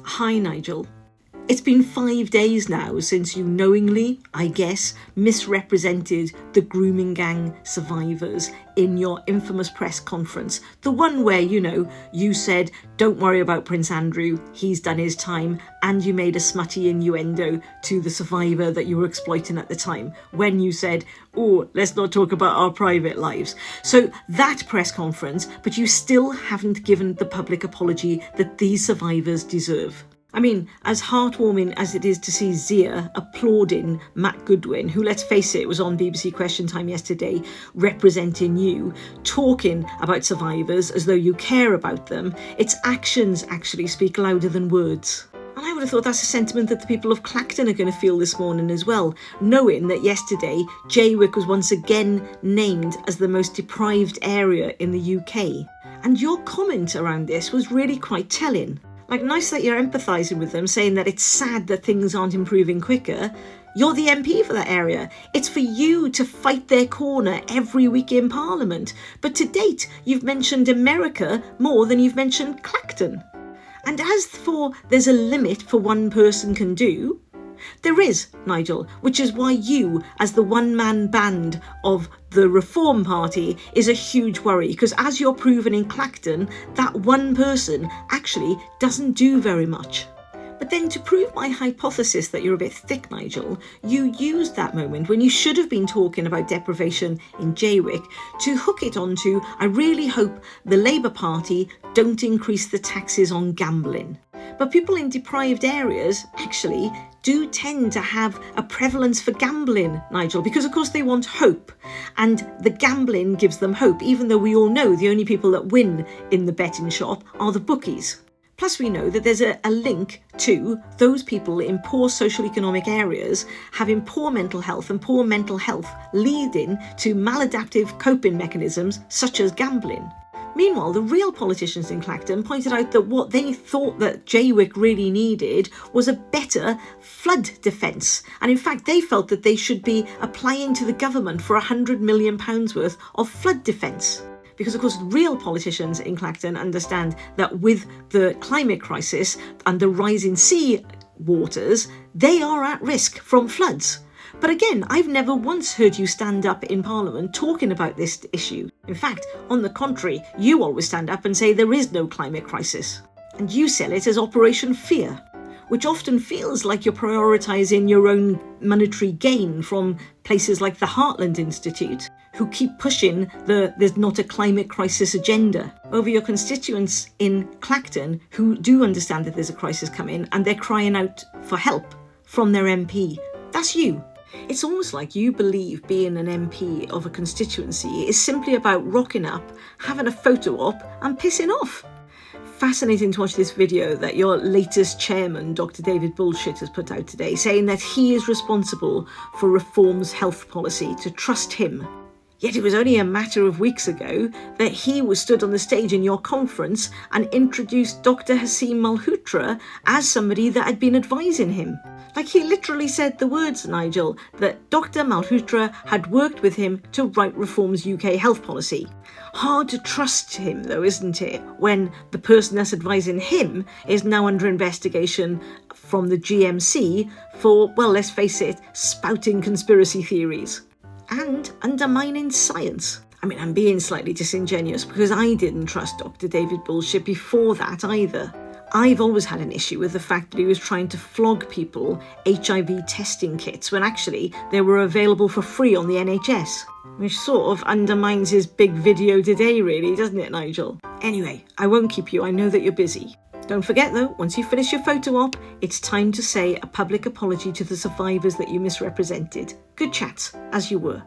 Hi, Nigel. It's been 5 days now since you knowingly, I guess, misrepresented the grooming gang survivors in your infamous press conference. The one where, you said, don't worry about Prince Andrew, he's done his time, and you made a smutty innuendo to the survivor that you were exploiting at the time, when you said, oh, let's not talk about our private lives. So that press conference, but you still haven't given the public apology that these survivors deserve. I mean, as heartwarming as it is to see Zia applauding Matt Goodwin, who, let's face it, was on BBC Question Time yesterday, representing you, talking about survivors as though you care about them, its actions actually speak louder than words. And I would have thought that's a sentiment that the people of Clacton are going to feel this morning as well, knowing that yesterday Jaywick was once again named as the most deprived area in the UK. And your comment around this was really quite telling. Like, nice that you're empathising with them, saying that it's sad that things aren't improving quicker. You're the MP for that area. It's for you to fight their corner every week in Parliament. But to date, you've mentioned America more than you've mentioned Clacton. And as for there's a limit for one person can do, there is, Nigel, which is why you, as the one-man band of the Reform Party, is a huge worry, because as you're proven in Clacton, that one person actually doesn't do very much. But then to prove my hypothesis that you're a bit thick, Nigel, you used that moment when you should have been talking about deprivation in Jaywick to hook it onto, I really hope the Labour Party don't increase the taxes on gambling. But people in deprived areas actually do tend to have a prevalence for gambling, Nigel, because of course they want hope. And the gambling gives them hope, even though we all know the only people that win in the betting shop are the bookies. Plus we know that there's a link to those people in poor socioeconomic areas having poor mental health, and poor mental health leading to maladaptive coping mechanisms such as gambling. Meanwhile, the real politicians in Clacton pointed out that what they thought that Jaywick really needed was a better flood defence. And in fact, they felt that they should be applying to the government for £100 million worth of flood defence. Because, of course, real politicians in Clacton understand that with the climate crisis and the rising sea waters, they are at risk from floods. But again, I've never once heard you stand up in Parliament talking about this issue. In fact, on the contrary, you always stand up and say there is no climate crisis. And you sell it as Operation Fear, which often feels like you're prioritising your own monetary gain from places like the Heartland Institute, who keep pushing the there's not a climate crisis agenda over your constituents in Clacton who do understand that there's a crisis coming and they're crying out for help from their MP. That's you. It's almost like you believe being an MP of a constituency is simply about rocking up, having a photo op and pissing off. Fascinating to watch this video that your latest chairman, Dr. David Bullshit, has put out today, saying that he is responsible for Reform's health policy, to trust him. Yet it was only a matter of weeks ago that he was stood on the stage in your conference and introduced Dr. Hasim Malhotra as somebody that had been advising him. Like, he literally said the words, Nigel, that Dr. Malhotra had worked with him to write Reform's UK health policy. Hard to trust him, though, isn't it, when the person that's advising him is now under investigation from the GMC for, well, let's face it, spouting conspiracy theories and undermining science. I mean, I'm being slightly disingenuous because I didn't trust Dr. David Bullshit before that either. I've always had an issue with the fact that he was trying to flog people HIV testing kits when actually they were available for free on the NHS, which sort of undermines his big video today, really, doesn't it, Nigel? Anyway, I won't keep you. I know that you're busy. Don't forget, though, once you finish your photo op, it's time to say a public apology to the survivors that you misrepresented. Good chats, as you were.